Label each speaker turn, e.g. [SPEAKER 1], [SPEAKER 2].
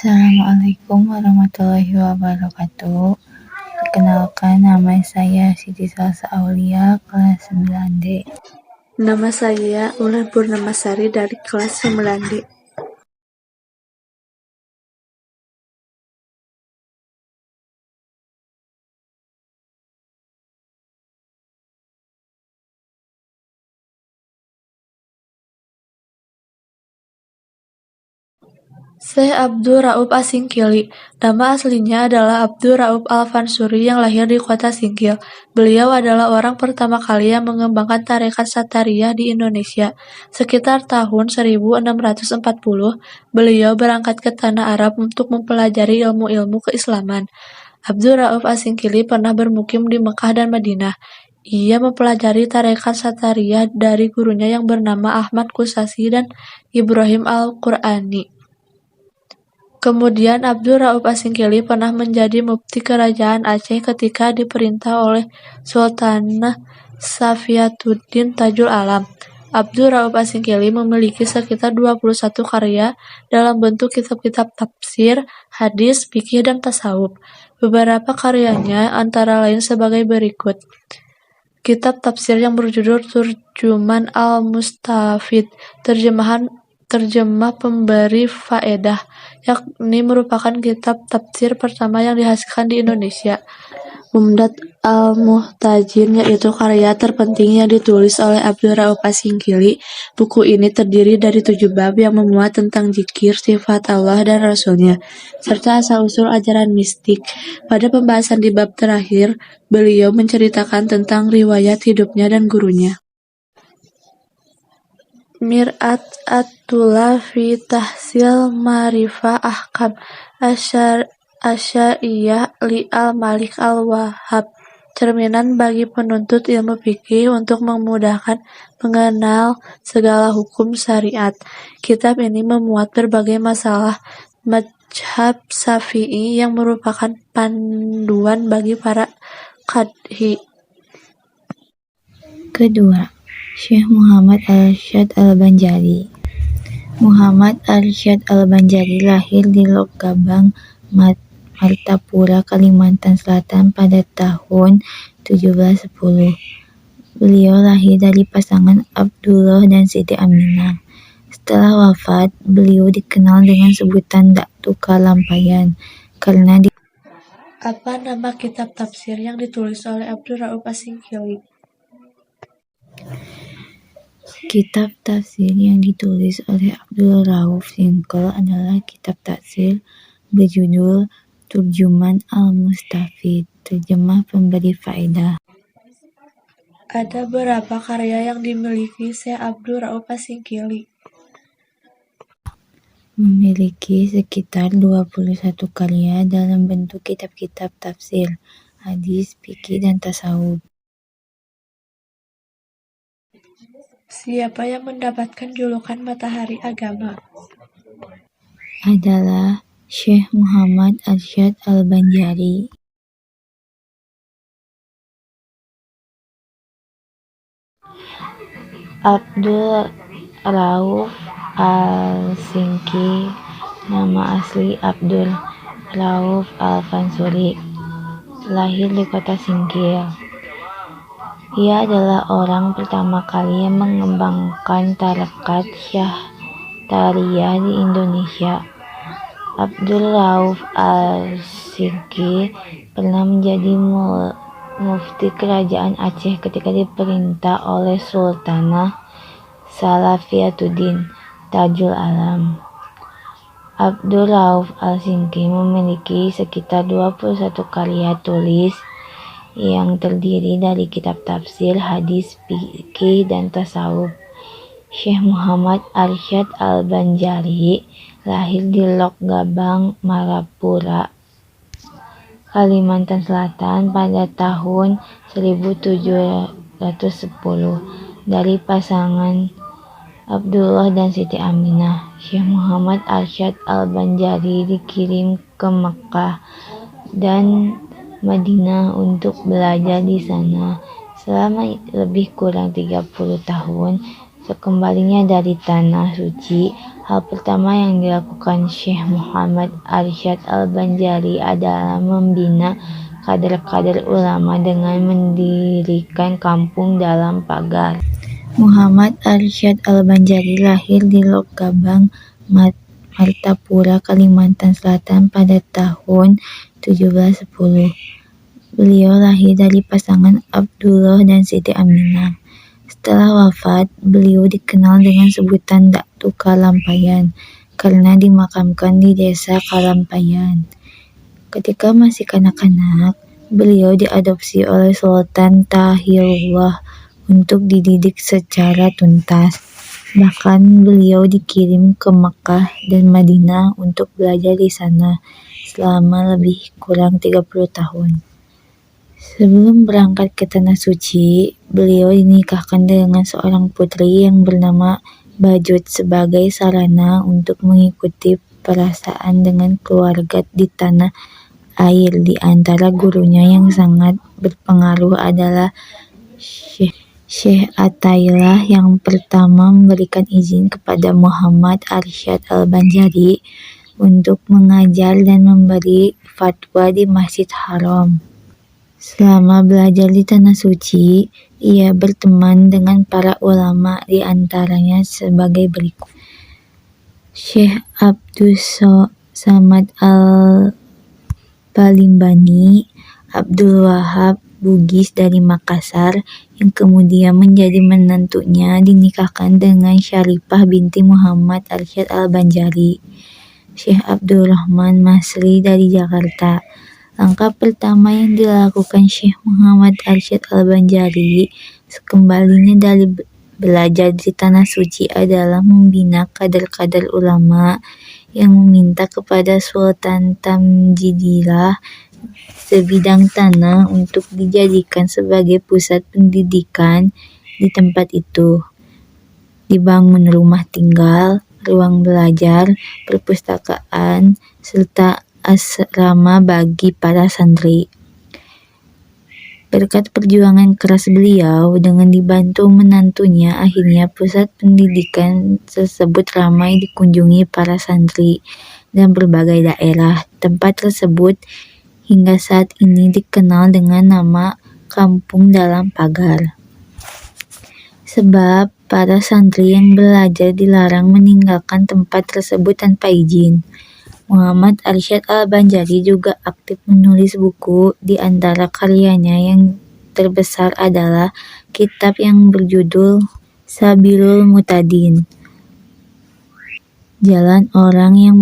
[SPEAKER 1] Assalamualaikum warahmatullahi wabarakatuh. Perkenalkan, nama saya Siti Salsa Aulia, kelas 9D.
[SPEAKER 2] Nama saya Ulan Purnamasari dari kelas 9D. Syekh Abdul Rauf Asingkili. Nama aslinya adalah Abdul Rauf Al-Fansuri yang lahir di kota Singkil. Beliau adalah orang pertama kali yang mengembangkan tarekat Satariyah di Indonesia. Sekitar tahun 1640, beliau berangkat ke tanah Arab untuk mempelajari ilmu-ilmu keislaman. Abdul Rauf Asingkili pernah bermukim di Mekah dan Madinah. Ia mempelajari tarekat Satariyah dari gurunya yang bernama Ahmad Kusasi dan Ibrahim Al-Qur'ani. Kemudian Abdul Rauf Asingkili pernah menjadi mufti kerajaan Aceh ketika diperintah oleh Sultanah Safiyatuddin Tajul Alam. Abdul Rauf Asingkili memiliki sekitar 21 karya dalam bentuk kitab-kitab tafsir, hadis, fikih, dan tasawuf. Beberapa karyanya antara lain sebagai berikut. Kitab tafsir yang berjudul Turjuman Al-Mustafid, terjemah pemberi faedah, yakni merupakan kitab tafsir pertama yang dihasilkan di Indonesia. Umdat Al-Muhtajin, yaitu karya terpenting yang ditulis oleh Abdul Rauf Asingkili. Buku ini terdiri dari 7 bab yang memuat tentang zikir, sifat Allah dan Rasulnya, serta asal-usul ajaran mistik. Pada pembahasan di bab terakhir, beliau menceritakan tentang riwayat hidupnya dan gurunya. Mir'at at-Tulab fi Tahsil Ma'rifah Ahkam Asy'ariyah li Al-Malik Al-Wahhab. Cerminan bagi penuntut ilmu fikih untuk memudahkan mengenal segala hukum syariat. Kitab ini memuat berbagai masalah mazhab Syafi'i yang merupakan panduan bagi para qadhi.
[SPEAKER 1] Kedua, Syekh Muhammad Arsyad Al-Banjari. Muhammad Arsyad Al-Banjari lahir di Lok Gabang, Martapura, Kalimantan Selatan pada tahun 1710. Beliau lahir dari pasangan Abdullah dan Siti Aminah. Setelah wafat, beliau dikenal dengan sebutan Daktu Kalampayan karena
[SPEAKER 2] Apa nama kitab tafsir yang ditulis oleh Abdul Rauf Asingkili?
[SPEAKER 1] Kitab tafsir yang ditulis oleh Abdul Rauf Asingkili adalah kitab tafsir berjudul Turjuman Al-Mustafid, terjemah pemberi faedah.
[SPEAKER 2] Ada berapa karya yang dimiliki Syekh Abdul Rauf Asingkili?
[SPEAKER 1] Memiliki sekitar 21 karya dalam bentuk kitab-kitab tafsir, hadis, fikih, dan tasawuf.
[SPEAKER 2] Siapa yang mendapatkan julukan Matahari Agama?
[SPEAKER 1] Adalah Syekh Muhammad Arsyad Al-Banjari. Abdul Rauf Asingkili, nama asli Abdul Rauf Al-Fansuri, lahir di kota Singkil. Ia adalah orang pertama kali yang mengembangkan tarekat Syatariyah di Indonesia. Abdul Rauf Asingkili pernah menjadi mufti kerajaan Aceh ketika diperintah oleh Sultanah Safiyatuddin Tajul Alam. Abdul Rauf Asingkili memiliki sekitar 21 karya tulis yang terdiri dari kitab tafsir, hadis, fikih, dan tasawuf. Syekh Muhammad Arsyad Al-Banjari lahir di Lok Gabang, Marapura, Kalimantan Selatan pada tahun 1710 dari pasangan Abdullah dan Siti Aminah. Syekh Muhammad Arsyad Al-Banjari dikirim ke Mekah dan Madinah untuk belajar di sana selama lebih kurang 30 tahun. Sekembalinya dari Tanah Suci, Hal pertama yang dilakukan Syekh Muhammad Arsyad Al-Banjari adalah membina kader-kader ulama dengan mendirikan kampung dalam pagar. Muhammad Arsyad Al-Banjari lahir di Lok Gabang, Martapura, Kalimantan Selatan pada tahun 1710. Beliau lahir dari pasangan Abdullah dan Siti Aminah. Setelah wafat, beliau dikenal dengan sebutan Datu Kalampayan karena dimakamkan di desa Kalampayan. Ketika masih kanak-kanak, beliau diadopsi oleh Sultan Tahirullah untuk dididik secara tuntas. Bahkan beliau dikirim ke Makkah dan Madinah untuk belajar di sana selama lebih kurang 30 tahun. Sebelum berangkat ke Tanah Suci, beliau dinikahkan dengan seorang putri yang bernama Bajut sebagai sarana untuk mengikuti perasaan dengan keluarga di tanah air. Di antara gurunya yang sangat berpengaruh adalah Syekh Athaillah yang pertama memberikan izin kepada Muhammad Arsyad Al-Banjari untuk mengajar dan memberi fatwa di Masjid Haram. Selama belajar di Tanah Suci, ia berteman dengan para ulama, di antaranya sebagai berikut. Syekh Abdus Samad Al-Balimbani, Abdul Wahab Bugis dari Makassar, yang kemudian menjadi menantunya, dinikahkan dengan Syarifah binti Muhammad Arsyad Al-Banjari. Syekh Abdurrahman Masri dari Jakarta. Langkah pertama yang dilakukan Syekh Muhammad Arsyad Al-Banjari sekembalinya dari belajar di Tanah Suci adalah membina kader-kader ulama yang meminta kepada Sultan Tamjidillah sebidang tanah untuk dijadikan sebagai pusat pendidikan di tempat itu. Dibangun rumah tinggal, ruang belajar, perpustakaan, serta asrama bagi para santri. Berkat perjuangan keras beliau dengan dibantu menantunya, akhirnya pusat pendidikan tersebut ramai dikunjungi para santri dan berbagai daerah. Tempat tersebut hingga saat ini dikenal dengan nama Kampung Dalam Pagar. Sebab para santri yang belajar dilarang meninggalkan tempat tersebut tanpa izin. Muhammad Arsyad Al-Banjari juga aktif menulis buku. Di antara karyanya yang terbesar adalah kitab yang berjudul Sabilul Muhtadin, Jalan Orang yang